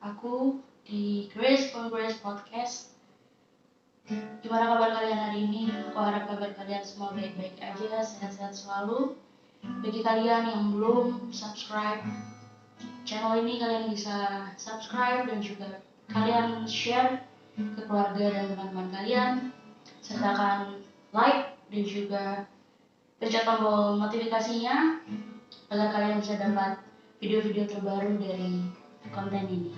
aku di Grace on Grace Podcast. Gimana kabar kalian hari ini? Aku harap kabar kalian semua baik-baik aja, sehat-sehat selalu. Bagi kalian yang belum subscribe channel ini, kalian bisa subscribe dan juga kalian share ke keluarga dan teman-teman kalian, sertakan like dan juga pencet tombol notifikasinya agar kalian bisa dapat video-video terbaru dari konten ini.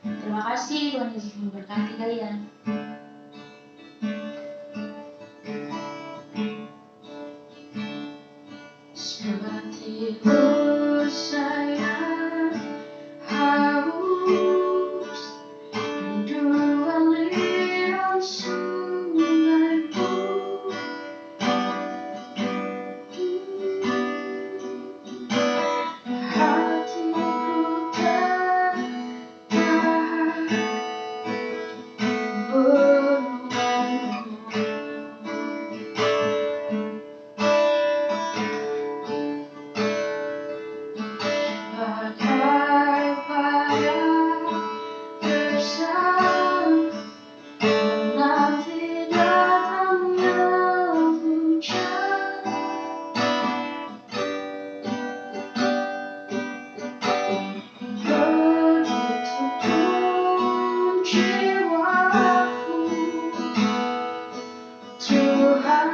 Terima kasih, Tuhan Yesus memberkati kalian. Seperti saya haus rindu aliran sungaimu, hatiku tak tahan bagai pada gersang menanti datangnya hujan. Begitu pun jiwaku, Tuhan.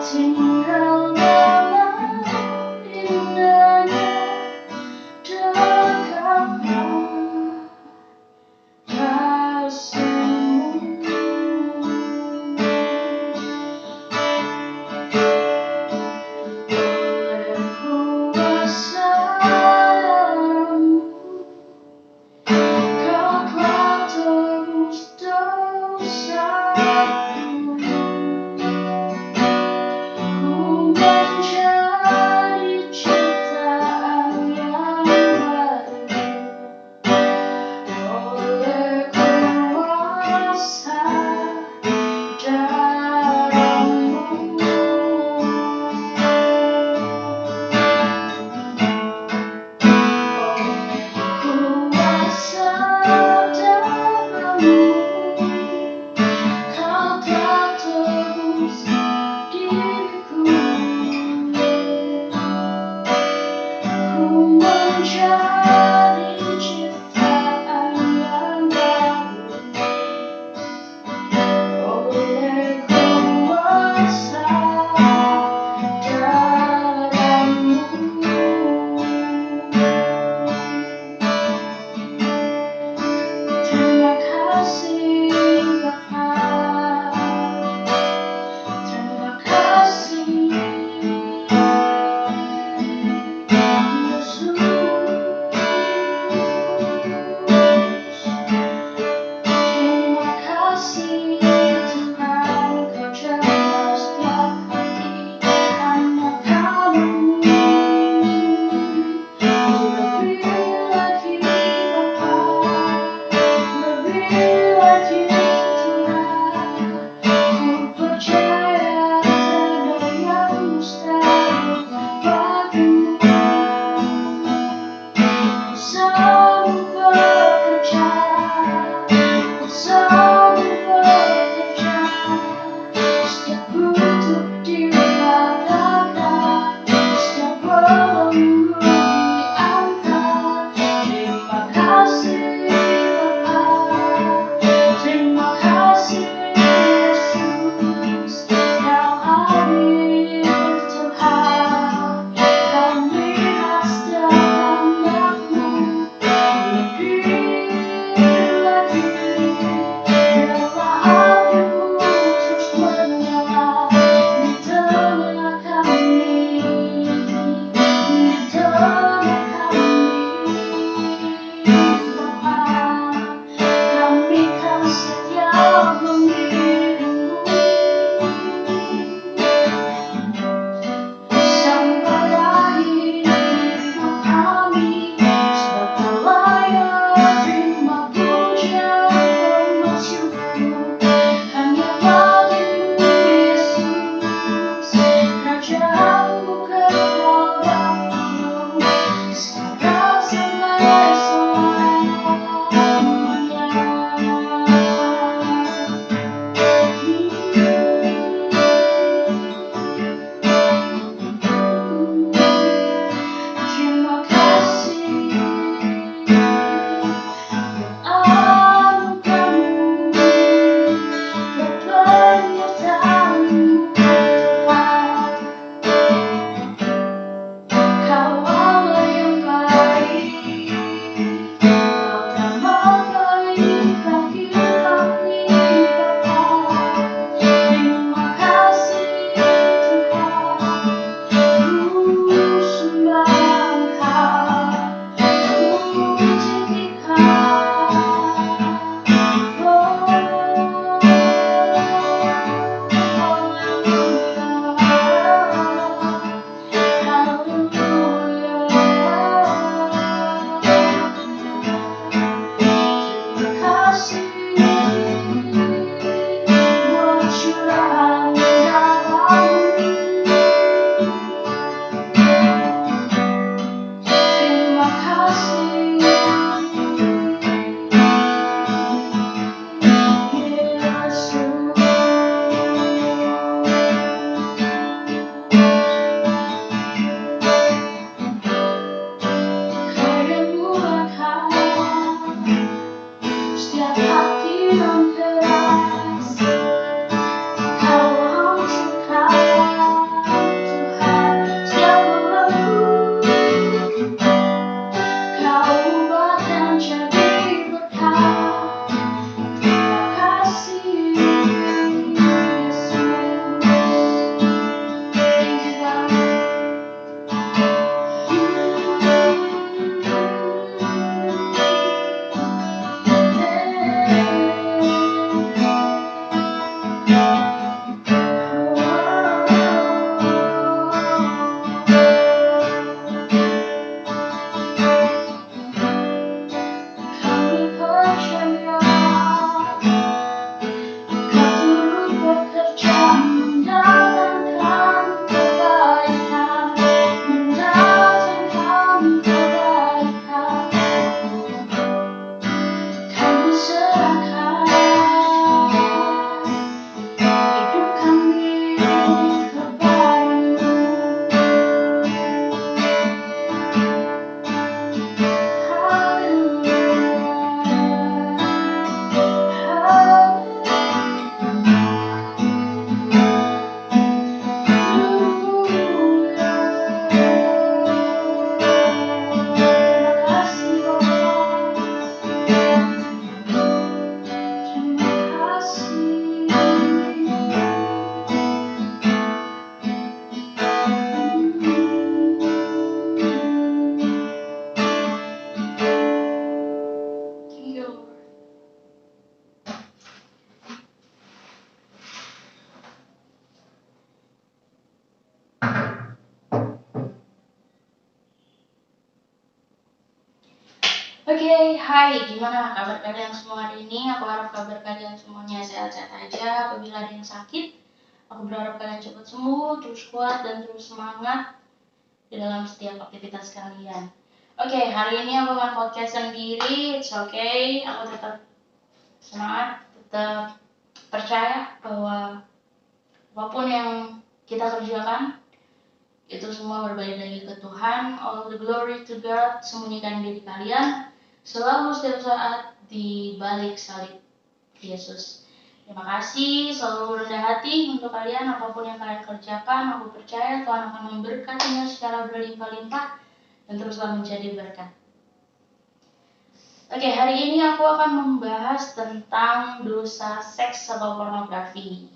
Tinggal dalam indahnya dekaplah kasih-Mu. Oleh kuasa-Mu Kau telah tebus dosaku. Ku menjadi ciptaan yang baru oleh kuasa darah-Mu. Kuasa darah-Mu, Kau telah tebus diriku. Ku menjadi ciptaan yang baru oleh kuasa darah-Mu. Terima kasih Bapa, terima kasih Yesus. Terima kasih Tuhan, Kau jaga setiap hati anak-Kamu. Lebih lagi Bapa, lebih lagi Tuhan, ku percaya tiada yang mustahil bagimu. Ku sanggup bekerja, ku sanggup Oke, hai, gimana kabar kalian semua hari ini? Aku harap kabar kalian semuanya sehat-sehat aja. Apabila ada yang sakit, aku berharap kalian cepat sembuh, terus kuat dan terus semangat di dalam setiap aktivitas kalian. Oke, hari ini aku akan podcast sendiri. It's okay, aku tetap semangat, tetap percaya bahwa apapun yang kita kerjakan itu semua berbalik lagi ke Tuhan. All the glory to God. Sembunyikan diri kalian selalu setiap saat di balik salib Yesus. Terima kasih, selalu rendah hati untuk kalian. Apapun yang kalian kerjakan, aku percaya Tuhan akan memberkatinya secara berlimpah-limpah dan teruslah menjadi berkat. Oke, hari ini aku akan membahas tentang dosa seks atau pornografi.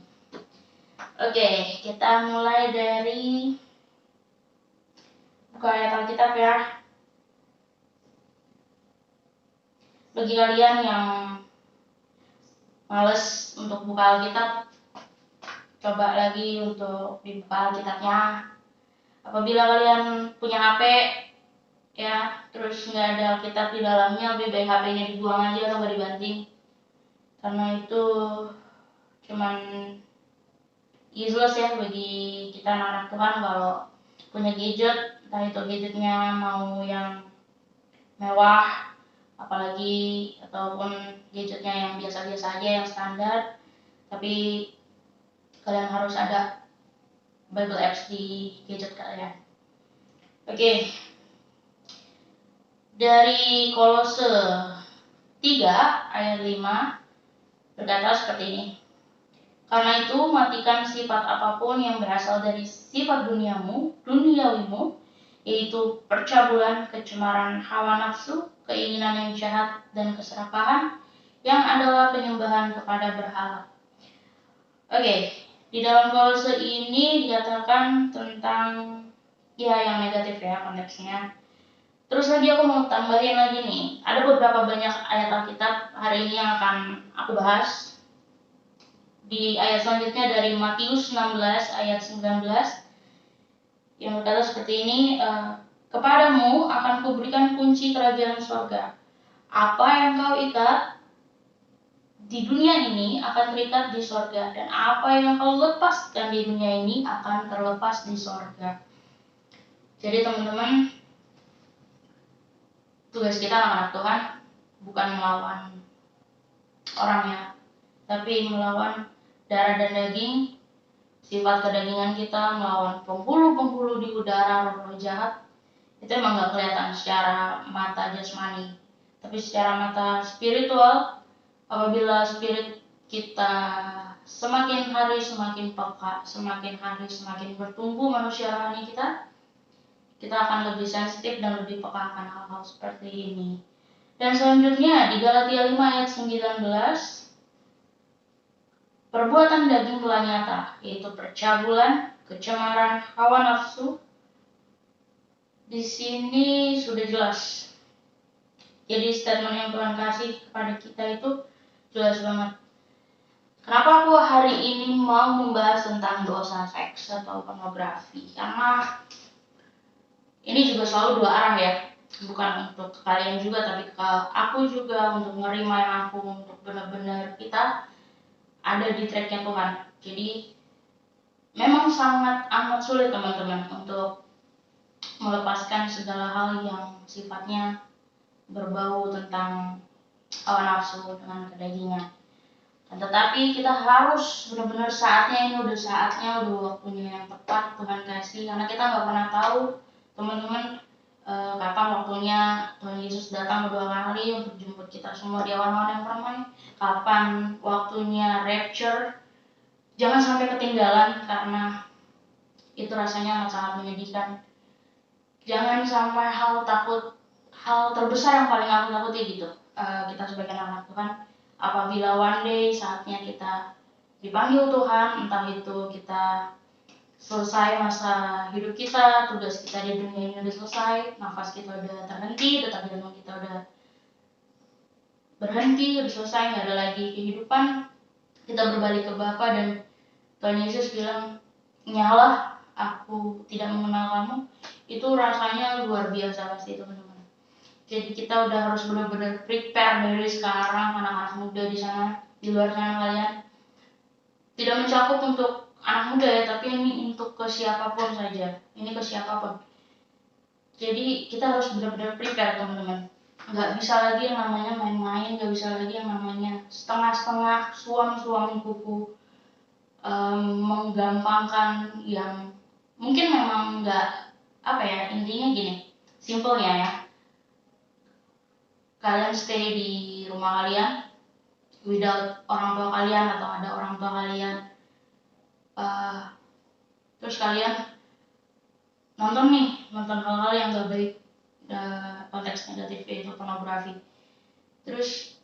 Oke, kita mulai dari buka ayat Alkitab ya. Bagi kalian yang males untuk buka Alkitab, coba lagi untuk dibuka Alkitabnya. Apabila kalian punya HP ya, terus nggak ada Alkitab di dalamnya, lebih baik HP-nya dibuang aja atau nggak dibanting, karena itu cuman useless ya bagi kita anak Tuhan kalau punya gadget, entah itu gadgetnya mau yang mewah apalagi ataupun gadgetnya yang biasa-biasa aja yang standar, tapi kalian harus ada Bible apps di gadget kalian. Oke. Dari Kolose 3 ayat 5 berkata seperti ini. Karena itu matikan sifat apapun yang berasal dari sifat duniawimu, yaitu percabulan, kecemaran hawa nafsu, keinginan yang jahat, dan keserakahan, yang adalah penyembahan kepada berhala. Oke, di dalam Kolose ini dikatakan tentang ya yang negatif ya konteksnya. Terus lagi aku mau tambahin lagi nih, ada beberapa banyak ayat Alkitab hari ini yang akan aku bahas. Di ayat selanjutnya dari Matius 16 ayat 19 yang berkata seperti ini, kepadamu akan kuberikan kunci kerajaan surga. Apa yang kau ikat di dunia ini akan terikat di surga, dan apa yang kau lepaskan di dunia ini akan terlepas di surga. Jadi teman-teman, tugas kita anak-anak Tuhan bukan melawan orangnya, tapi melawan darah dan daging, sifat kedagingan kita, melawan penghulu-penghulu di udara, roh-roh jahat. Itu emang gak kelihatan secara mata jasmani, tapi secara mata spiritual. Apabila spirit kita semakin hari semakin peka, semakin hari semakin bertumbuh manusia rohani kita akan lebih sensitif dan lebih peka akan hal-hal seperti ini. Dan selanjutnya di Galatia 5 ayat 19, perbuatan daging telah nyata, yaitu percabulan, kecemaran, hawa nafsu. Di sini sudah jelas. Jadi statement yang Tuhan kasih kepada kita itu jelas banget. Kenapa aku hari ini mau membahas tentang dosa seks atau pornografi? Karena ini juga selalu dua arah ya, bukan untuk kalian juga tapi ke aku juga, untuk ngerimain aku untuk benar-benar kita ada di tracknya Tuhan. Jadi memang sangat amat sulit teman-teman untuk melepaskan segala hal yang sifatnya berbau tentang hawa nafsu dengan kedagingan. Tetapi kita harus benar-benar saatnya, ini udah saatnya, udah waktunya yang tepat Tuhan kasih, karena kita nggak pernah tahu teman-teman kapan waktunya Tuhan Yesus datang kedua kali untuk jemput kita semua di awan-awan yang permai, kapan waktunya rapture. Jangan sampai ketinggalan, karena itu rasanya sangat menyedihkan. Jangan sampai hal terbesar yang paling aku takuti gitu, kita sebagai anak Tuhan, apabila one day saatnya kita dipanggil Tuhan, entah itu kita selesai masa hidup kita, tugas kita di dunia ini udah selesai, nafas kita udah terhenti, detak jantung kita udah berhenti, udah selesai, nggak ada lagi kehidupan, kita berbalik ke Bapa dan Tuhan Yesus bilang, nyalah, aku tidak mengenal kamu. Itu rasanya luar biasa pasti teman-teman. Jadi kita udah harus benar-benar prepare dari sekarang, anak-anak muda di sana, di luar sana kalian. Tidak mencakup untuk anak muda ya, tapi ini untuk ke siapapun saja. Ini ke siapapun. Jadi kita harus benar-benar prepare teman-teman. Nggak bisa lagi yang namanya main-main, nggak bisa lagi yang namanya setengah-setengah, suam-suamin kuku, menggampangkan yang mungkin memang nggak apa ya, intinya gini, simpelnya ya, kalian stay di rumah kalian without orang tua kalian atau ada orang tua kalian, terus kalian nonton hal-hal yang gak baik, konteks negatif yaitu pornografi, terus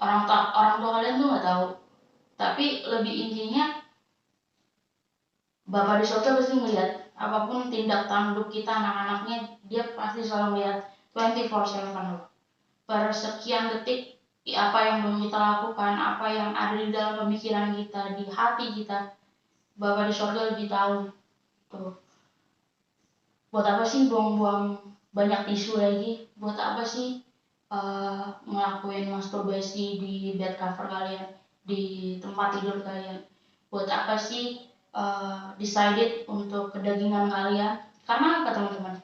orang tua kalian tuh nggak tahu, tapi lebih intinya Bapak di surga pasti ngeliat apapun tindak tanduk kita anak-anaknya, dia pasti selalu melihat 24/7 loh. Per sekian detik apa yang belum kita lakukan, apa yang ada di dalam pemikiran kita, di hati kita, Bapak di surga lebih tahu. Tuh. Buat apa sih buang-buang banyak tisu lagi? Buat apa sih ngelakuin masturbasi di bed cover kalian, di tempat tidur kalian? Buat apa sih decided untuk kedagingan kalian? Karena apa teman-teman?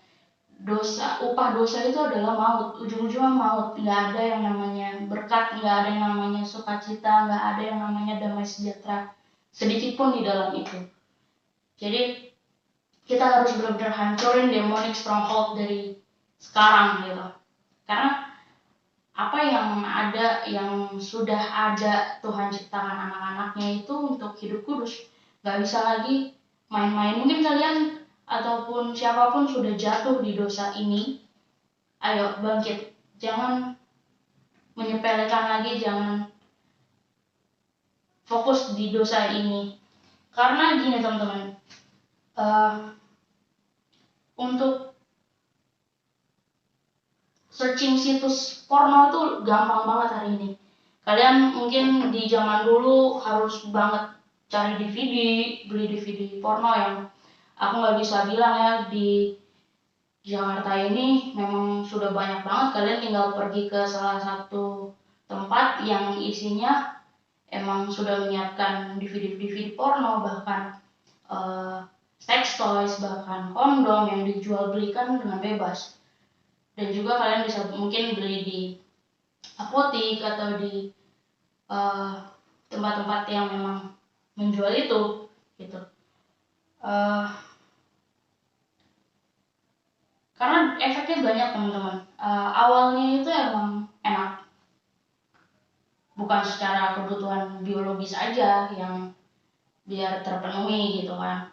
Upah dosa itu adalah maut, ujung-ujungnya maut. Nggak ada yang namanya berkat, nggak ada yang namanya sukacita, nggak ada yang namanya damai sejahtera sedikit pun di dalam itu. Jadi kita harus benar-benar hancurin demonic stronghold dari sekarang gitu. Karena apa yang ada, yang sudah ada Tuhan ciptakan anak-anaknya itu untuk hidup kudus, nggak bisa lagi main-main. Mungkin kalian ataupun siapapun sudah jatuh di dosa ini, ayo bangkit, jangan menyepelekan lagi, jangan fokus di dosa ini. Karena gini teman-teman, untuk searching situs porno itu gampang banget hari ini. Kalian mungkin di zaman dulu harus banget cari DVD, beli DVD porno, yang aku nggak bisa bilang ya, di Jakarta ini memang sudah banyak banget. Kalian tinggal pergi ke salah satu tempat yang isinya emang sudah menyiapkan DVD porno, bahkan sex toys, bahkan kondom yang dijual belikan dengan bebas. Dan juga kalian bisa mungkin beli di apotik atau di tempat-tempat yang memang menjual itu gitu. Karena efeknya banyak teman-teman. Awalnya itu emang enak, bukan secara kebutuhan biologis aja yang biar terpenuhi gitu kan.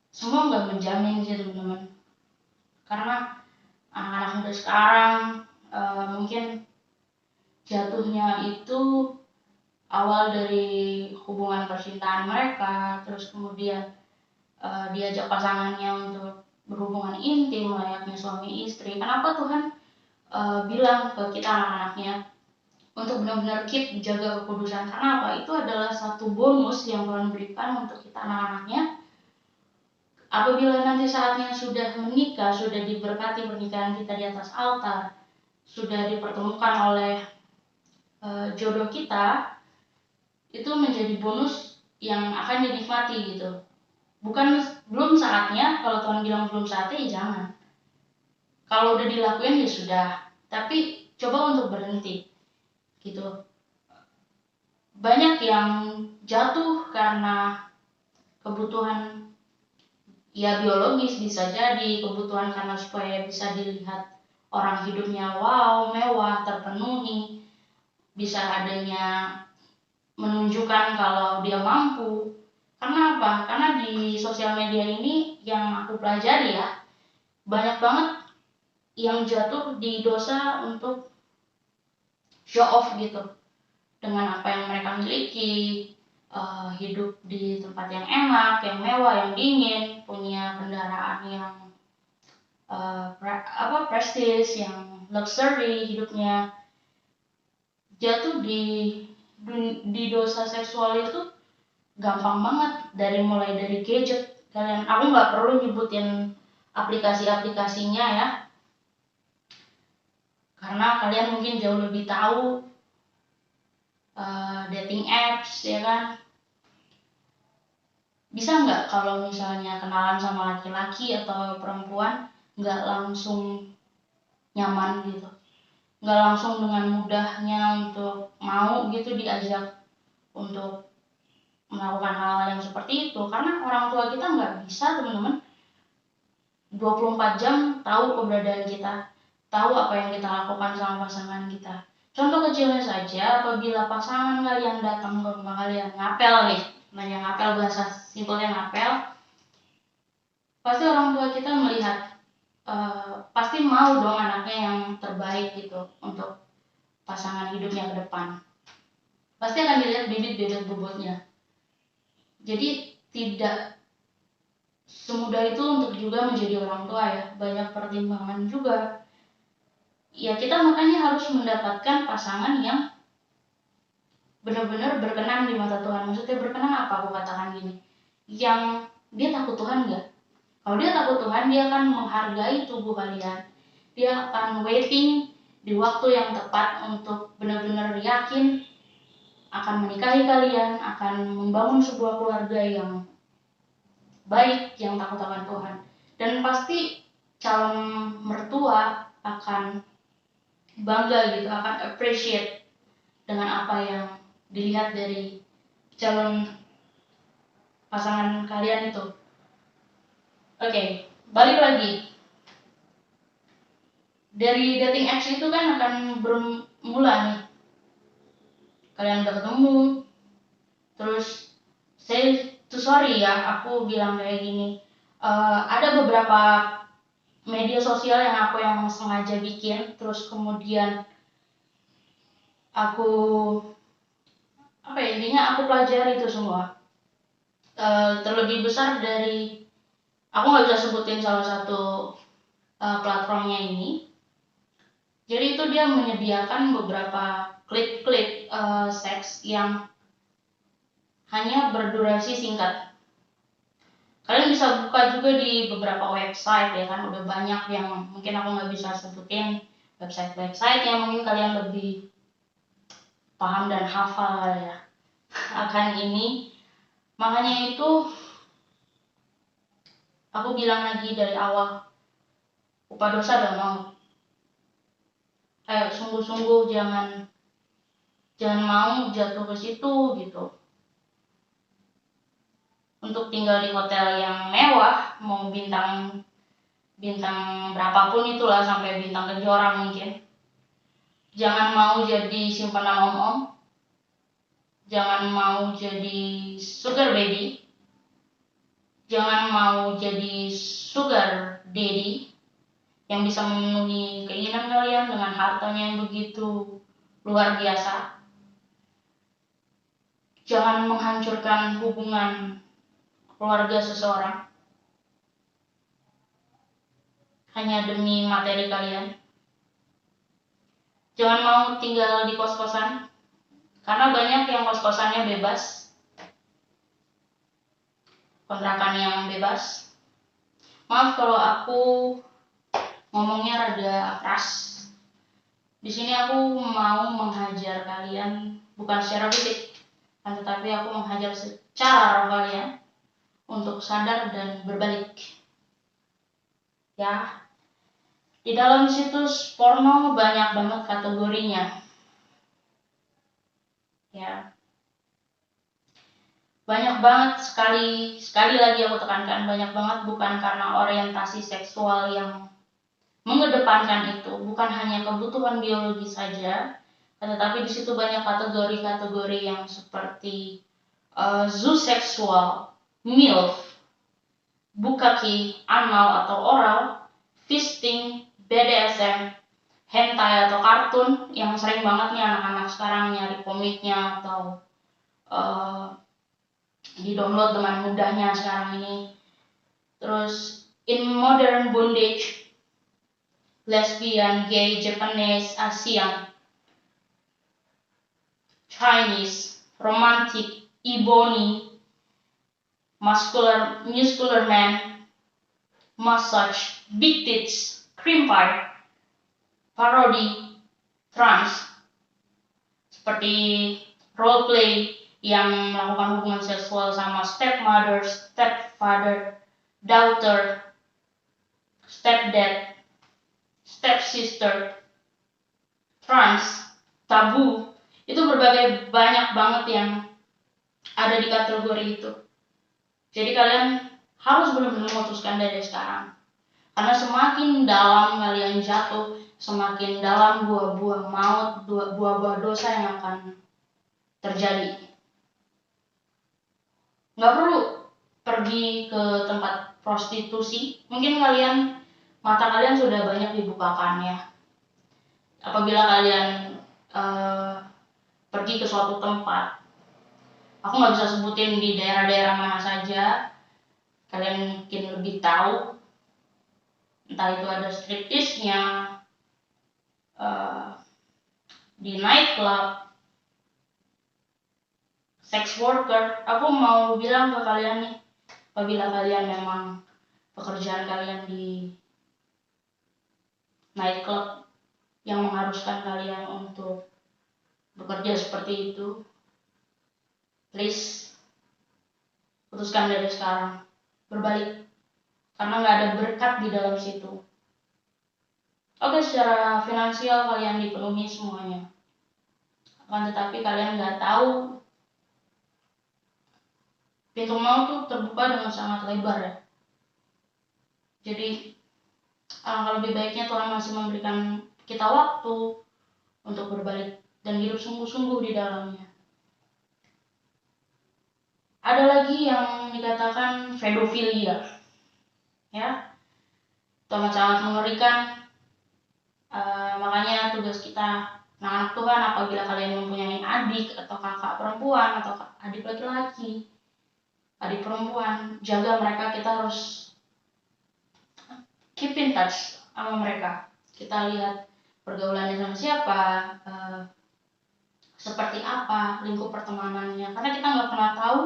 Semua nggak menjamin sih teman-teman. Karena anak-anak muda sekarang mungkin jatuhnya itu awal dari hubungan percintaan mereka, terus kemudian diajak pasangannya untuk berhubungan intim layaknya suami istri. Kenapa Tuhan bilang ke kita anak-anaknya untuk benar-benar keep jaga kekudusan? Karena apa? Itu adalah satu bonus yang Tuhan berikan untuk kita anak-anaknya. Apabila nanti saatnya sudah menikah, sudah diberkati pernikahan kita di atas altar, sudah dipertemukan oleh jodoh kita, itu menjadi bonus yang akan dinikmati gitu. Bukan belum saatnya, kalau Tuhan bilang belum saatnya ya jangan. Kalau udah dilakuin ya sudah, tapi coba untuk berhenti gitu. Banyak yang jatuh karena kebutuhan ya biologis, bisa jadi kebutuhan karena supaya bisa dilihat orang hidupnya wow, mewah, terpenuhi, bisa adanya menunjukkan kalau dia mampu. Karena apa? Karena di sosial media ini yang aku pelajari ya, banyak banget yang jatuh di dosa untuk show off gitu, dengan apa yang mereka miliki, hidup di tempat yang enak, yang mewah, yang dingin, punya kendaraan yang prestis, yang luxury hidupnya. Jatuh di dosa seksual itu gampang banget, mulai dari gadget. Aku nggak perlu nyebutin aplikasi-aplikasinya ya, karena kalian mungkin jauh lebih tahu dating apps, ya kan. Bisa nggak kalau misalnya kenalan sama laki-laki atau perempuan nggak langsung nyaman gitu, nggak langsung dengan mudahnya untuk mau gitu diajak untuk melakukan hal-hal yang seperti itu, karena orang tua kita nggak bisa teman-teman 24 jam tahu keberadaan kita, tahu apa yang kita lakukan sama pasangan kita. Contoh kecilnya saja, apabila pasangan kalian datang ke rumah kalian ngapel nih, yang ngapel, bahasa simpelnya ngapel, pasti orang tua kita melihat, pasti mau dong anaknya yang terbaik gitu untuk pasangan hidupnya ke depan. Pasti akan dilihat bibit-bibit bobotnya. Jadi tidak semudah itu untuk juga menjadi orang tua ya, banyak pertimbangan juga. Ya kita makanya harus mendapatkan pasangan yang benar-benar berkenan di mata Tuhan. Maksudnya berkenan apa aku katakan gini? Yang dia takut Tuhan nggak? Kalau dia takut Tuhan, dia akan menghargai tubuh kalian. Dia akan waiting di waktu yang tepat untuk benar-benar yakin akan menikahi kalian, akan membangun sebuah keluarga yang baik, yang takut akan Tuhan. Dan pasti calon mertua akan bangga gitu, akan appreciate dengan apa yang dilihat dari calon pasangan kalian itu. Oke, balik lagi. Dari dating apps itu kan akan bermula nih. Kalian udah ketemu, terus sorry ya, aku bilang kayak gini. Ada beberapa media sosial yang aku yang sengaja bikin, terus kemudian aku intinya aku pelajari itu semua. Terlebih besar dari, aku nggak bisa sebutin salah satu platformnya ini. Jadi itu dia menyediakan beberapa klip-klip seks yang hanya berdurasi singkat. Kalian bisa buka juga di beberapa website ya kan, udah banyak yang mungkin aku nggak bisa sebutin website yang mungkin kalian lebih paham dan hafal ya akan ini. Makanya itu aku bilang lagi dari awal, upah dosa gak mau. Ayo sungguh-sungguh jangan mau jatuh ke situ gitu. Untuk tinggal di hotel yang mewah, mau bintang berapapun itulah, sampai bintang Kejora mungkin. Jangan mau jadi simpanan om-om. Jangan mau jadi sugar baby. Jangan mau jadi sugar daddy yang bisa memenuhi keinginan kalian dengan hartanya yang begitu luar biasa. Jangan menghancurkan hubungan keluarga seseorang hanya demi materi kalian. Jangan mau tinggal di kos-kosan, karena banyak yang kos-kosannya bebas, kontrakan yang bebas. Maaf kalau aku ngomongnya rada keras. Di sini aku mau menghajar kalian bukan secara fisik, tetapi aku menghajar secara roh kalian untuk sadar dan berbalik. Ya, di dalam situs porno banyak banget kategorinya. Ya, banyak banget, sekali lagi aku tekankan, banyak banget, bukan karena orientasi seksual yang mengedepankan itu, bukan hanya kebutuhan biologi saja, tetapi di situ banyak kategori-kategori yang seperti zooseksual, MILF, bukkake, anal atau oral, fisting, BDSM, hentai atau kartun yang sering banget nih anak-anak sekarang nyari komiknya atau di-download dengan mudahnya sekarang ini. Terus in modern bondage, lesbian, gay, Japanese, Asian, Chinese, romantic, ebony, muscular man, massage, big tits, cream pie, parody, trans, seperti role play yang melakukan hubungan seksual sama stepmother, stepfather, daughter, stepdad, stepsister, trans, tabu, itu berbagai banyak banget yang ada di kategori itu. Jadi kalian harus benar-benar memutuskan dari sekarang. Karena semakin dalam kalian jatuh, semakin dalam buah-buah maut, buah-buah dosa yang akan terjadi. Nggak perlu pergi ke tempat prostitusi. Mungkin mata kalian sudah banyak dibukakan ya. Apabila kalian pergi ke suatu tempat, aku nggak bisa sebutin di daerah-daerah mana saja, kalian mungkin lebih tahu, entah itu ada striptease-nya, di nightclub, sex worker. Aku mau bilang ke kalian nih, apabila kalian memang pekerjaan kalian di nightclub yang mengharuskan kalian untuk bekerja seperti itu, please putuskan dari sekarang, berbalik, karena nggak ada berkat di dalam situ. Oke, secara finansial kalian dipenuhi semuanya, akan tetapi kalian nggak tahu pintu maut tuh terbuka dengan sangat lebar ya. Jadi alangkah lebih baiknya Tuhan masih memberikan kita waktu untuk berbalik dan hidup sungguh-sungguh di dalamnya. Ada lagi yang dikatakan pedofilia, ya, sangat mengerikan. Makanya tugas kita, anak Tuhan, apabila kalian mempunyai adik atau kakak perempuan atau adik laki-laki, adik perempuan, jaga mereka. Kita harus keep in touch sama mereka. Kita lihat pergaulannya sama siapa, seperti apa lingkup pertemanannya, karena kita nggak pernah tahu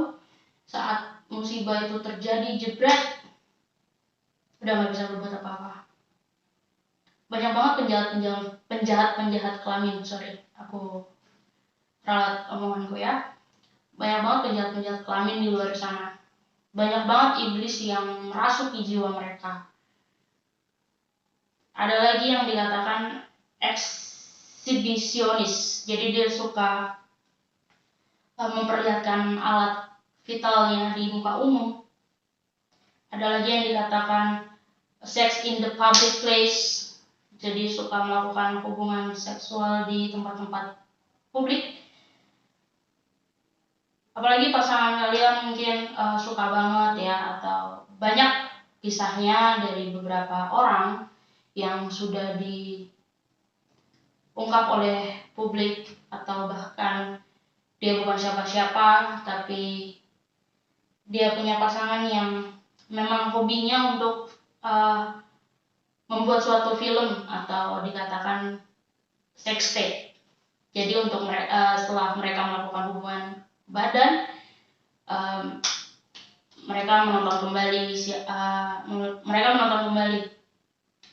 saat musibah itu terjadi, jebret, udah nggak bisa berbuat apa-apa. Banyak banget penjahat kelamin, aku ralat omonganku ya. Banyak banget penjahat kelamin di luar sana. Banyak banget iblis yang merasuki jiwa mereka. Ada lagi yang dikatakan eksibisionis, jadi dia suka memperlihatkan alat vitalnya di muka umum. Ada lagi yang dikatakan sex in the public place, jadi suka melakukan hubungan seksual di tempat-tempat publik. Apalagi pasangan kalian mungkin suka banget ya, atau banyak kisahnya dari beberapa orang yang sudah diungkap oleh publik, atau bahkan dia bukan siapa-siapa tapi dia punya pasangan yang memang hobinya untuk membuat suatu film atau dikatakan sex tape. Jadi untuk setelah mereka melakukan hubungan badan, mereka menonton kembali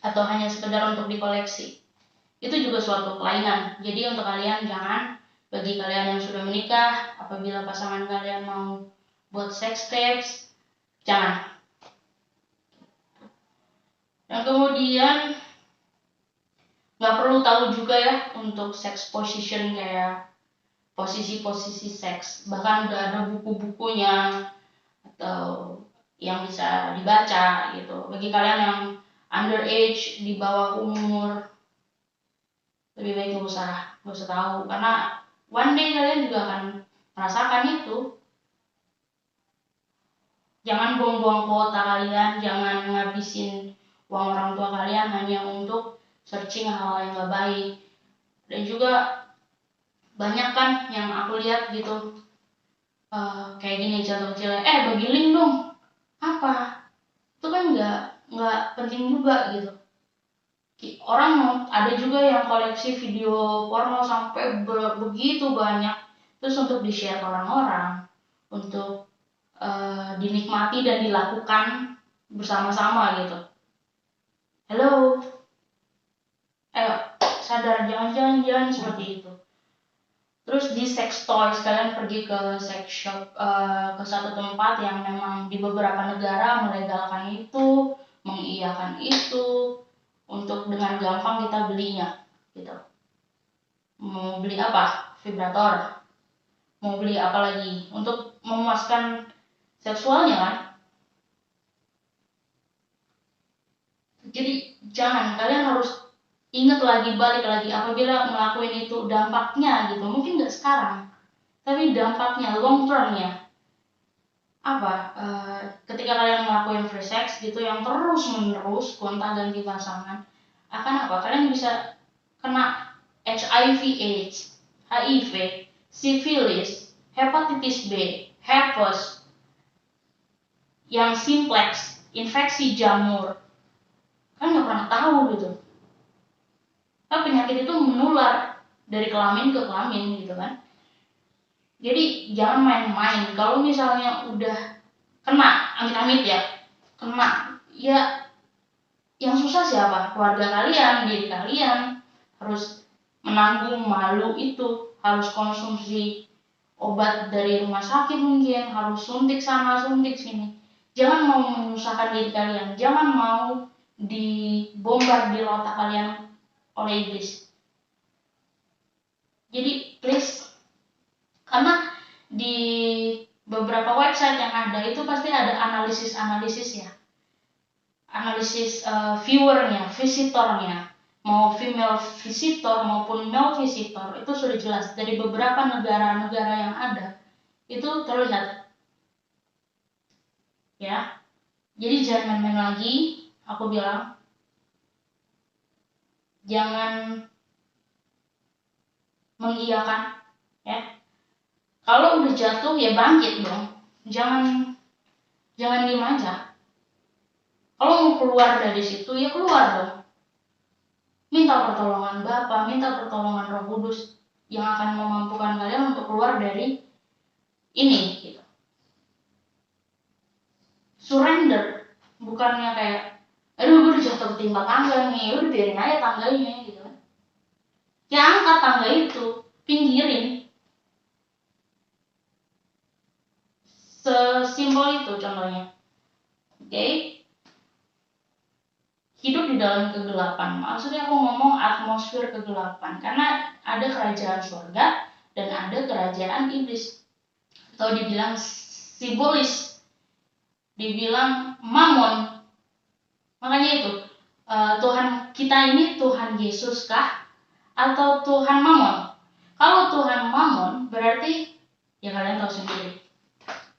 atau hanya sekedar untuk dikoleksi. Itu juga suatu kelainan. Jadi untuk kalian jangan, bagi kalian yang sudah menikah, apabila pasangan kalian mau buat sex tapes, jangan. Dan kemudian nggak perlu tahu juga ya untuk sex position, kayak posisi-posisi seks. Bahkan udah ada buku-bukunya atau yang bisa dibaca gitu. Bagi kalian yang underage, di bawah umur, lebih baik gak usah tahu, karena one day kalian juga akan merasakan itu. Jangan buang-buang kuota kalian, jangan ngabisin uang orang tua kalian hanya untuk searching hal yang gak baik. Dan juga banyak kan yang aku lihat gitu, kayak gini contoh kecil, bagi link dong, apa itu kan nggak penting juga gitu. Orang ada juga yang koleksi video porno sampai begitu banyak, terus untuk di-share ke orang-orang, untuk dinikmati dan dilakukan bersama-sama gitu. Halo, sadar, jangan seperti itu. Terus di sex toys, kalian pergi ke sex shop, ke satu tempat yang memang di beberapa negara melegalkan itu, mengiyakan itu, untuk dengan gampang kita belinya, gitu. Mau beli apa? Vibrator. Mau beli apa lagi? Untuk memuaskan seksualnya kan? Jadi jangan, kalian harus ingat lagi, balik lagi, apabila ngelakuin itu dampaknya gitu, mungkin nggak sekarang, tapi dampaknya long termnya apa? Ketika kalian ngelakuin free sex gitu yang terus menerus gonta ganti pasangan, akan apa? Kalian bisa kena HIV/AIDS, HIV, sifilis, hepatitis B, herpes, yang simplex, infeksi jamur. Kan nggak pernah tahu gitu. Kan penyakit itu menular dari kelamin ke kelamin gitu kan. Jadi jangan main-main. Kalau misalnya udah kena, amit-amit ya, kena, ya yang susah siapa? Keluarga kalian, diri kalian. Harus menanggung malu itu, harus konsumsi obat dari rumah sakit mungkin, harus suntik sana, suntik sini. Jangan mau menyusahkan diri kalian, jangan mau dibombardir otak kalian oleh iblis. Jadi please, karena di beberapa website yang ada itu pasti ada analisis ya, analisis viewernya, visitornya, mau female visitor maupun male visitor, itu sudah jelas dari beberapa negara-negara yang ada, itu terlihat ya. Jadi jangan main lagi, aku bilang jangan mengiyakan ya. Kalau udah jatuh ya bangkit dong, jangan diem aja. Kalau mau keluar dari situ ya keluar dong, minta pertolongan Bapa, minta pertolongan Roh Kudus yang akan memampukan kalian untuk keluar dari ini gitu. Surrender, bukannya kayak aduh gue udah jatuh ketimpa tangga nih, udah biarin aja tangganya gitu kan. Ya angkat tangga itu, pinggirin. Sesimpel itu contohnya. Oke? Hidup di dalam kegelapan. Maksudnya aku ngomong atmosfer kegelapan, karena ada kerajaan surga dan ada kerajaan iblis. Atau dibilang simbolis, dibilang mamon. Makanya itu, Tuhan kita ini Tuhan Yesus kah atau Tuhan Mamon? Kalau Tuhan Mamon berarti ya kalian tahu sendiri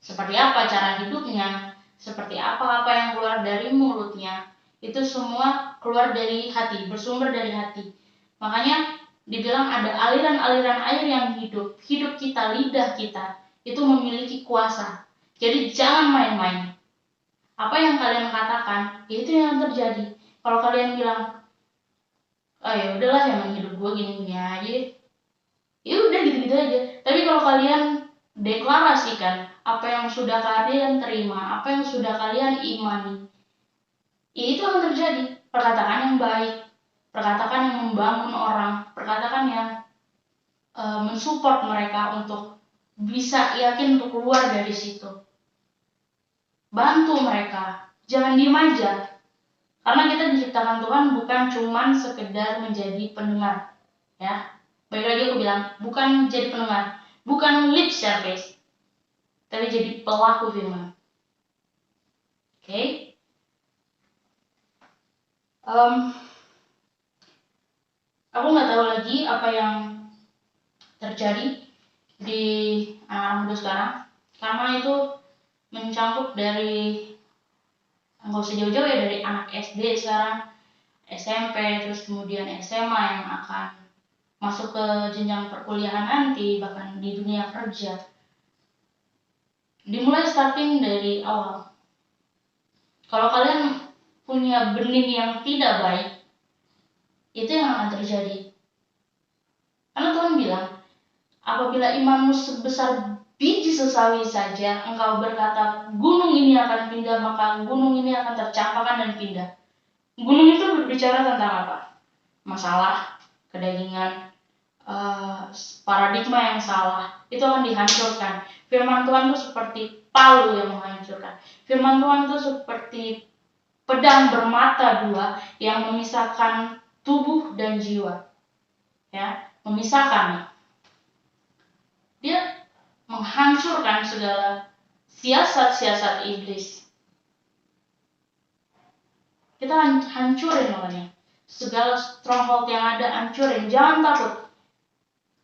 seperti apa cara hidupnya, seperti apa yang keluar dari mulutnya, itu semua keluar dari hati, bersumber dari hati. Makanya dibilang ada aliran-aliran air yang hidup kita, lidah kita itu memiliki kuasa. Jadi jangan main-main. Apa yang kalian katakan, itu yang terjadi. Kalau kalian bilang, ya udahlah emang hidup gue gini-gini aja, ya udah gitu-gitu aja. Tapi kalau kalian deklarasikan apa yang sudah kalian terima, apa yang sudah kalian imani, ya itu akan terjadi. Perkataan yang baik, perkataan yang membangun orang, perkataan yang mensupport mereka untuk bisa yakin untuk keluar dari situ. Bantu mereka, jangan diem aja. Karena kita diciptakan Tuhan bukan cuman sekedar menjadi pendengar, ya. Baik lagi aku bilang, bukan jadi pendengar, bukan lip service, tapi jadi pelaku firman. Oke? Aku nggak tahu lagi apa yang terjadi di anak-anak muda sekarang, karena itu mencakup dari nggak usah jauh-jauh ya, dari anak SD sekarang, SMP, terus kemudian SMA yang akan masuk ke jenjang perkuliahan nanti, bahkan di dunia kerja. Dimulai starting dari awal. Kalau kalian punya benih yang tidak baik, itu yang akan terjadi. Karena Tuhan bilang, apabila imanmu sebesar biji sesawi saja, engkau berkata, gunung ini akan pindah, maka gunung ini akan tercampakkan dan pindah. Gunung itu berbicara tentang apa? Masalah, kedagingan, paradigma yang salah, itu akan dihancurkan. Firman Tuhan itu seperti palu yang menghancurkan. Firman Tuhan itu seperti pedang bermata dua yang memisahkan tubuh dan jiwa. Ya, memisahkan. Dia menghancurkan segala siasat-siasat iblis. Kita hancurin namanya. Segala stronghold yang ada hancurin. Jangan takut.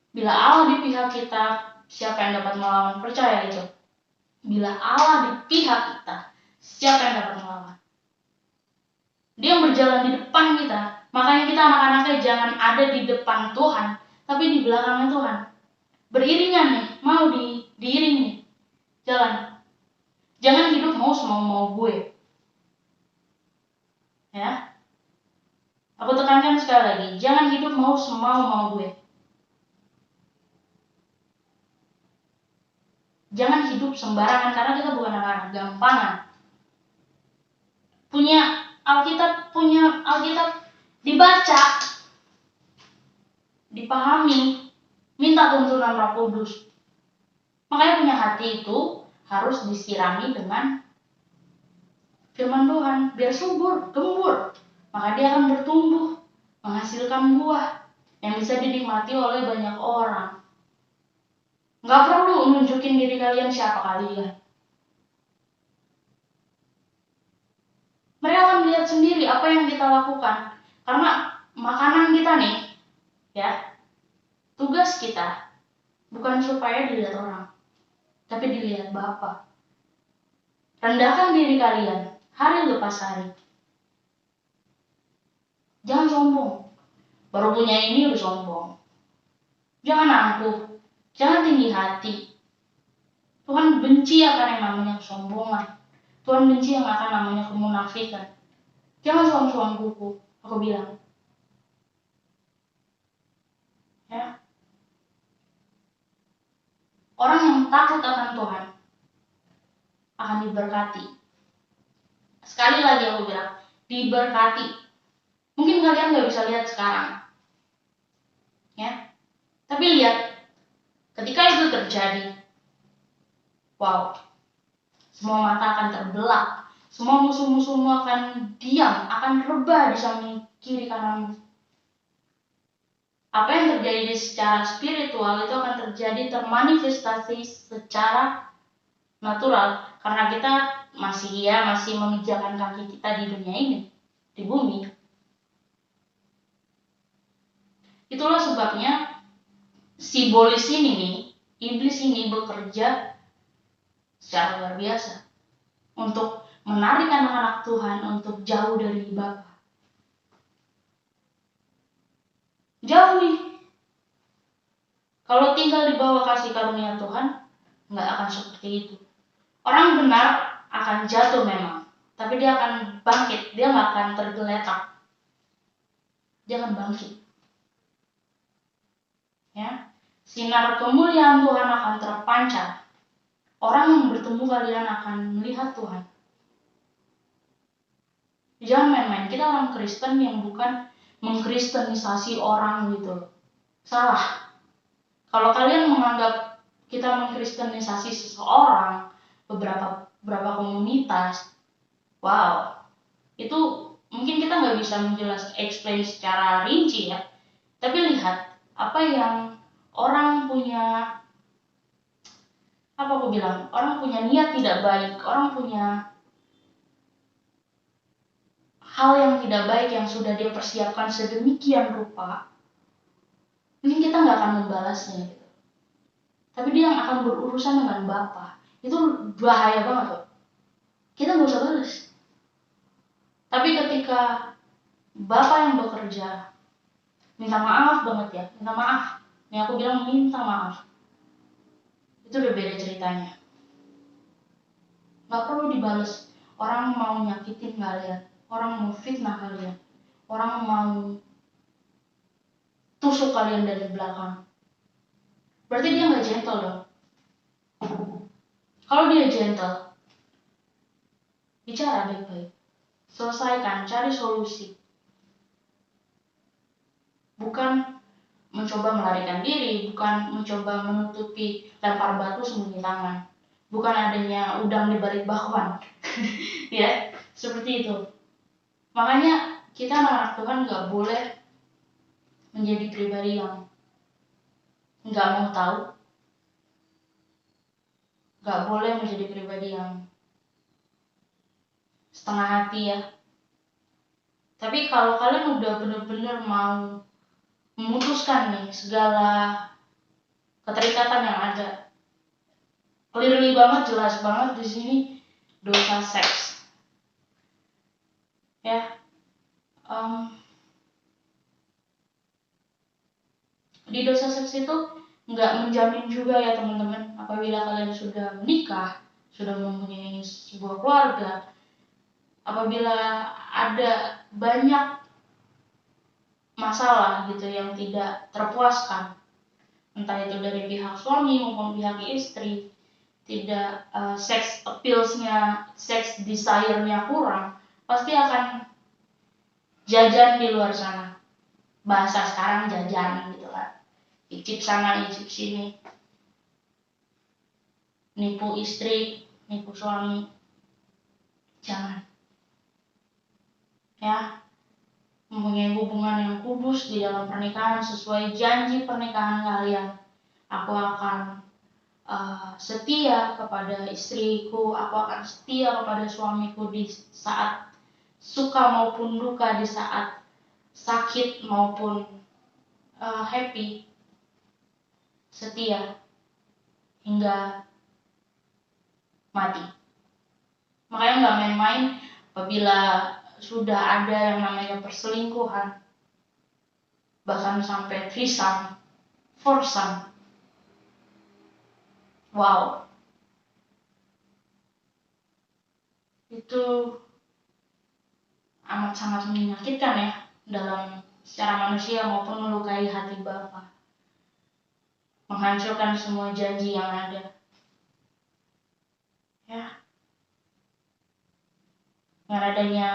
Bila Allah di pihak kita, siapa yang dapat melawan? Percaya itu. Bila Allah di pihak kita, siapa yang dapat melawan? Dia berjalan di depan kita. Makanya kita anak-anaknya jangan ada di depan Tuhan, tapi di belakangnya Tuhan. Beriringan nih, mau diiring nih. Jalan. Jangan hidup mau semau-mau gue. Ya. Aku tekankan sekali lagi, jangan hidup mau semau-mau gue. Jangan hidup sembarangan karena kita bukan anak-anak gampangan. Punya Alkitab dibaca, dipahami, minta tuntunan Roh Kudus. Makanya punya hati itu harus disirami dengan firman Tuhan biar subur, gembur. Maka dia akan bertumbuh, menghasilkan buah yang bisa dinikmati oleh banyak orang. Nggak perlu nunjukin diri kalian siapa kalian. Mereka akan lihat sendiri apa yang kita lakukan. Karena makanan kita nih, ya, tugas kita bukan supaya dilihat orang, tapi dilihat Bapa. Rendahkan diri kalian hari lepas hari. Jangan sombong. Baru punya ini udah sombong. Jangan angkuh. Jangan tinggi hati. Tuhan benci akan yang namanya kesombongan. Tuhan benci yang akan namanya kemunafikan. Jangan suam-suam kuku. Aku bilang. Ya. Orang yang takut akan Tuhan akan diberkati. Sekali lagi aku bilang, diberkati. Mungkin kalian gak bisa lihat sekarang. Ya. Tapi lihat, ketika itu terjadi, wow, semua mata akan terbelah. Semua musuh-musuhmu akan diam, akan rebah di samping kiri kananmu. Apa yang terjadi secara spiritual itu akan terjadi termanifestasi secara natural. Karena kita masih memijakan kaki kita di dunia ini, di bumi. Itulah sebabnya simbolis ini nih, iblis ini bekerja secara luar biasa untuk menarik anak-anak Tuhan untuk jauh dari Bapa. Jauh nih. Kalau tinggal di bawah kasih karunia Tuhan, nggak akan seperti itu. Orang benar akan jatuh memang, tapi dia akan bangkit. Dia nggak akan tergeletak. Dia akan bangkit. Ya, sinar kemuliaan Tuhan akan terpancar. Orang yang bertemu kalian akan melihat Tuhan. Jangan main-main. Kita orang Kristen yang bukan mengkristenisasi orang gitu. Salah. Kalau kalian menganggap kita mengkristenisasi seseorang, beberapa komunitas, wow, itu mungkin kita nggak bisa explain secara rinci ya. Tapi lihat apa yang orang punya, orang punya niat tidak baik, orang punya hal yang tidak baik yang sudah dia persiapkan sedemikian rupa, mungkin kita nggak akan membalasnya gitu. Tapi dia yang akan berurusan dengan Bapa. Itu bahaya banget loh. Kita nggak usah balas. Tapi ketika Bapa yang bekerja, minta maaf banget ya, minta maaf. Ini aku bilang minta maaf. Itu udah beda ceritanya. Nggak perlu dibalas. Orang mau nyakitin kalian, orang mau fitnah kalian, orang mau tusuk kalian dari belakang. Berarti dia nggak gentle dong. Kalau dia gentle, bicara baik-baik, selesaikan, cari solusi. Bukan mencoba melarikan diri, bukan mencoba menutupi lempar batu sembunyi tangan, bukan adanya udang di balik bakwan. Ya, seperti itu. Makanya kita anak Tuhan nggak boleh menjadi pribadi yang nggak mau tahu, nggak boleh menjadi pribadi yang setengah hati ya. Tapi kalau kalian udah bener-bener mau memutuskan nih segala keterikatan yang ada, clearly banget, jelas banget di sini dosa seks. Ya, di dosa seks itu nggak menjamin juga ya teman-teman, apabila kalian sudah menikah, sudah mempunyai sebuah keluarga, apabila ada banyak masalah gitu yang tidak terpuaskan, entah itu dari pihak suami maupun pihak istri, tidak sex appeals-nya, sex desire-nya kurang, pasti akan jajan di luar sana. Bahasa sekarang jajan gitu kan, icip sana icip sini, nipu istri, nipu suami. Jangan ya, mempunyai hubungan yang kudus di dalam pernikahan sesuai janji pernikahan kalian. Aku akan setia kepada istriku, aku akan setia kepada suamiku di saat suka maupun duka, di saat sakit maupun happy, setia hingga mati. Makanya nggak main-main apabila sudah ada yang namanya perselingkuhan, bahkan sampai threesome, foursome. Wow, itu amat sangat menyakitkan ya dalam secara manusia maupun melukai hati Bapa, menghancurkan semua janji yang ada. Ya, dengan adanya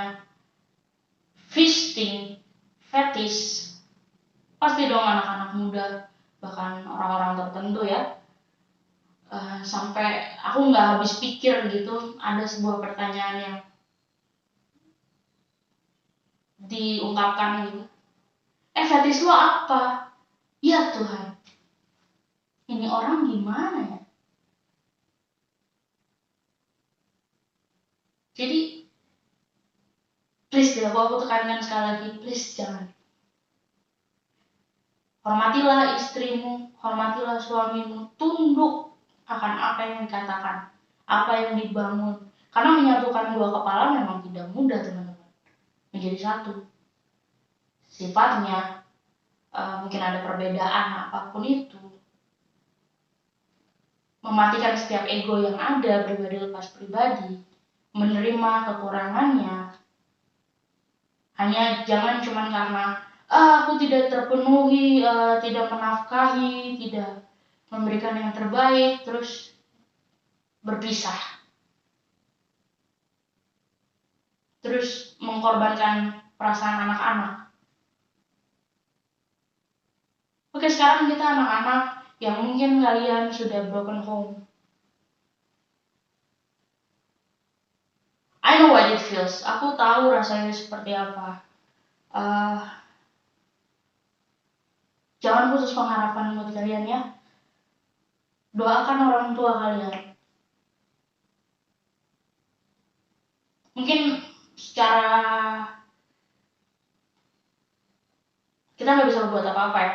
feasting, fetish, pasti dong anak-anak muda, bahkan orang-orang tertentu ya, sampai aku nggak habis pikir gitu, ada sebuah pertanyaan yang diungkapkan gitu, fetish lo apa? Ya Tuhan, ini orang gimana ya? Jadi please deh, aku tekankan sekali lagi, please jangan. Hormatilah istrimu, hormatilah suamimu, tunduk akan apa yang dikatakan, apa yang dibangun. Karena menyatukan dua kepala memang tidak mudah teman-teman, menjadi satu. Sifatnya mungkin ada perbedaan apapun itu. Mematikan setiap ego yang ada, pribadi lepas pribadi, menerima kekurangannya. Hanya jangan cuma karena aku tidak terpenuhi, tidak menafkahi, tidak memberikan yang terbaik, terus berpisah, terus mengorbankan perasaan anak-anak. Oke, sekarang kita anak-anak yang mungkin kalian sudah broken home. I know what it feels. Aku tahu rasanya seperti apa. Jangan putus pengharapan buat kalian ya. Doakan orang tua kalian. Mungkin secara kita nggak bisa berbuat apa-apa ya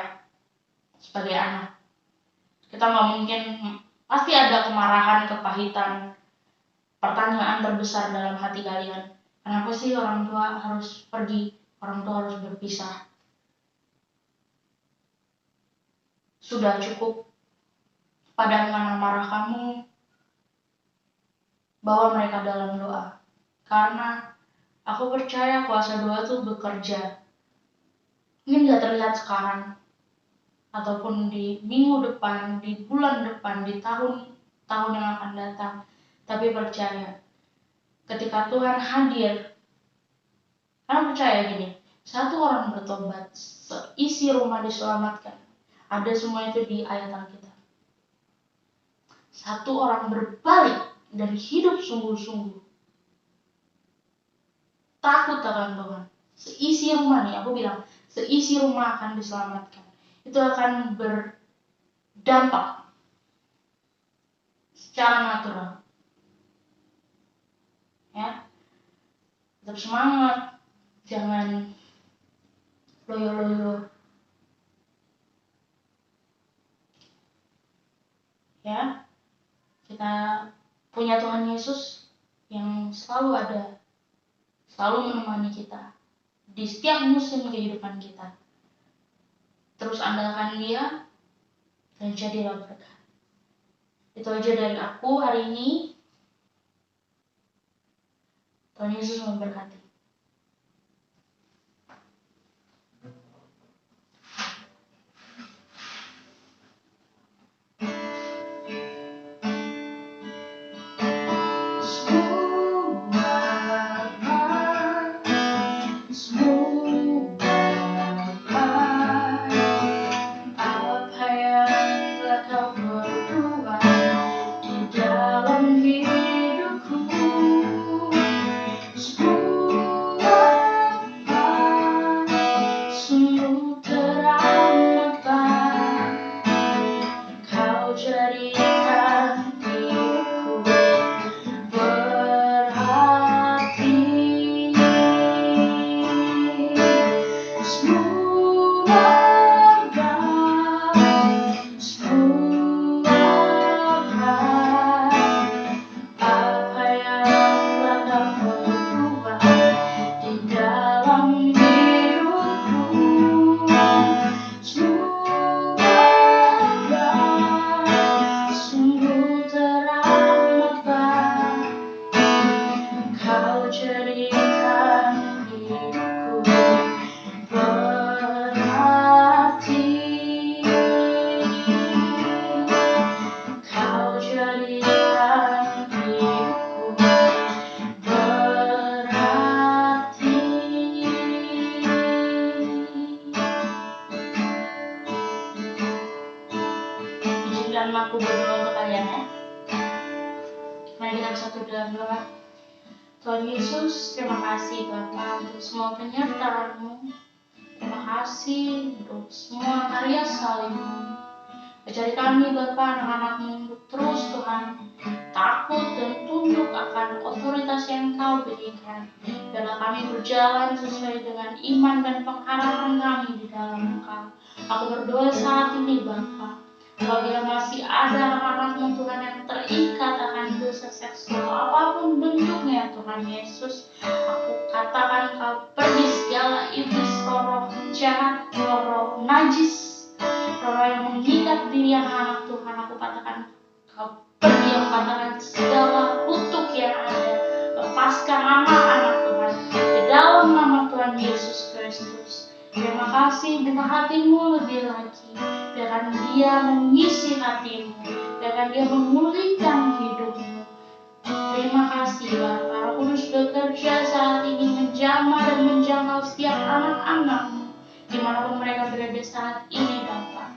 sebagai anak. Kita nggak mungkin, pasti ada kemarahan, kepahitan, pertanyaan terbesar dalam hati kalian. Kenapa sih orang tua harus pergi, orang tua harus berpisah? Sudah cukup padamkan amarah kamu, bawa mereka dalam doa. Karena aku percaya kuasa doa itu bekerja. Ini nggak terlihat sekarang, ataupun di minggu depan, di bulan depan, di tahun yang akan datang. Tapi percaya, ketika Tuhan hadir, karena percaya gini, satu orang bertobat, seisi rumah diselamatkan. Ada semua itu di ayat Alkitab. Satu orang berbalik dari hidup sungguh-sungguh, takut akan Tuhan, seisi rumah nih, aku bilang seisi rumah akan diselamatkan. Itu akan berdampak secara natural. Ya, tetap semangat, jangan loyo-loyo. Ya, kita punya Tuhan Yesus yang selalu ada, selalu menemani kita di setiap musim kehidupan kita. Terus andalkan Dia dan jadilah berkat. Itu aja dari aku hari ini. Tuhan Yesus memberkati. Izinkan aku berdoa untuk kalian ya. Mari kita bersatu dalam doa. Tuhan Yesus, terima kasih Bapa untuk semua penyertaan-Mu. Terima kasih untuk semua karya salib-Mu. Ajari kami Bapa, anak-anak-Mu untuk terus Tuhan takut dan tunduk akan otoritas yang Kau berikan. Biarlah kami berjalan sesuai dengan iman dan pengharapan kami di dalam Engkau. Aku berdoa saat ini Bapa, apabila masih ada anak-anak-Mu Tuhan yang terikat akan dosa seksual apapun bentuknya Tuhan Yesus, aku katakan Kau pergi segala iblis, roh jahat, roh najis, roh yang mengikat diri anak-anak Tuhan. Aku katakan Kau pergi, aku katakan segala kutuk yang ada, lepaskan anak-anak Tuhan di dalam nama Tuhan Yesus Kristus. Terima kasih, buka hatimu lebih lagi, biarkan Dia mengisi hatimu, biarkan Dia memulihkan hidupmu. Terima kasih Bapa. Roh Kudus bekerja saat ini menjamah dan menjangkau setiap anak-anak-Mu dimanapun mereka berada saat ini Bapa.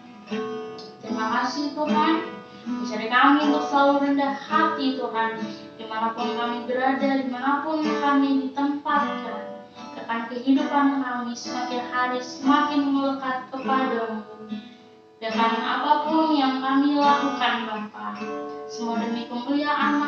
Terima kasih Tuhan. Ajari kami untuk selalu rendah hati Tuhan, dimanapun kami berada, dimanapun kami ditempatkan. Biarkan kehidupan kami semakin hari semakin melekat kepadamu. Biarkan apapun yang kami lakukan Bapa, semua demi kemuliaan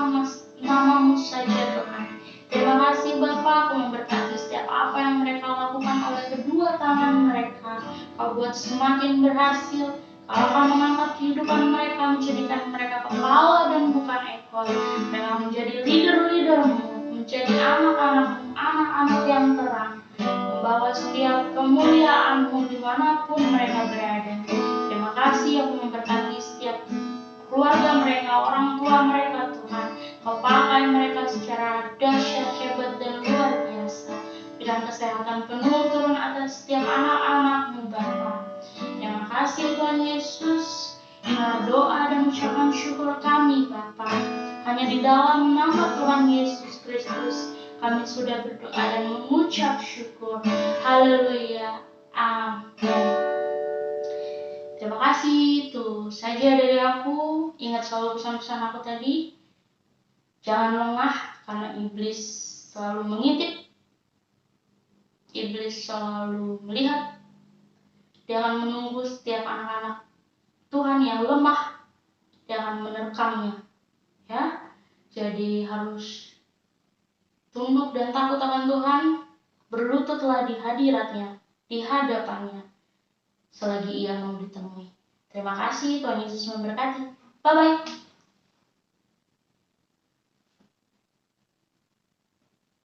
nama-Mu saja Tuhan. Terima kasih Bapa, Kau memberkati setiap apa yang mereka lakukan oleh kedua tangan mereka. Kau buat semakin berhasil. Kau akan mengangkat kehidupan mereka, menjadikan mereka kepala dan bukan ekor. Mereka menjadi leader-leader-Mu, menjadi anak-anak yang terang, membawa setiap kemuliaan-Mu dimanapun mereka berada. Terima kasih, aku memberkati setiap keluarga mereka, orang tua mereka Tuhan. Kau pakai mereka secara dahsyat, hebat dan luar biasa. Berikan kesehatan penuh turun atas setiap anak-anak-Mu Bapa. Terima kasih Tuhan Yesus. Doa dan ucapan syukur kami Bapa, hanya di dalam nama Tuhan Yesus Kristus kami sudah berdoa dan mengucap syukur. Haleluya. Amin. Terima kasih, itu saja dari aku. Ingat selalu pesan-pesan aku tadi. Jangan lengah karena iblis selalu mengintip. Iblis selalu melihat. Dia akan menunggu setiap anak-anak Tuhan yang lemah. Dia akan menerkamnya. Ya, jadi harus tunduk dan takut akan Tuhan. Berlututlah di hadiratnya, di hadapannya, selagi ia mau ditemui. Terima kasih, Tuhan Yesus memberkati. Bye-bye.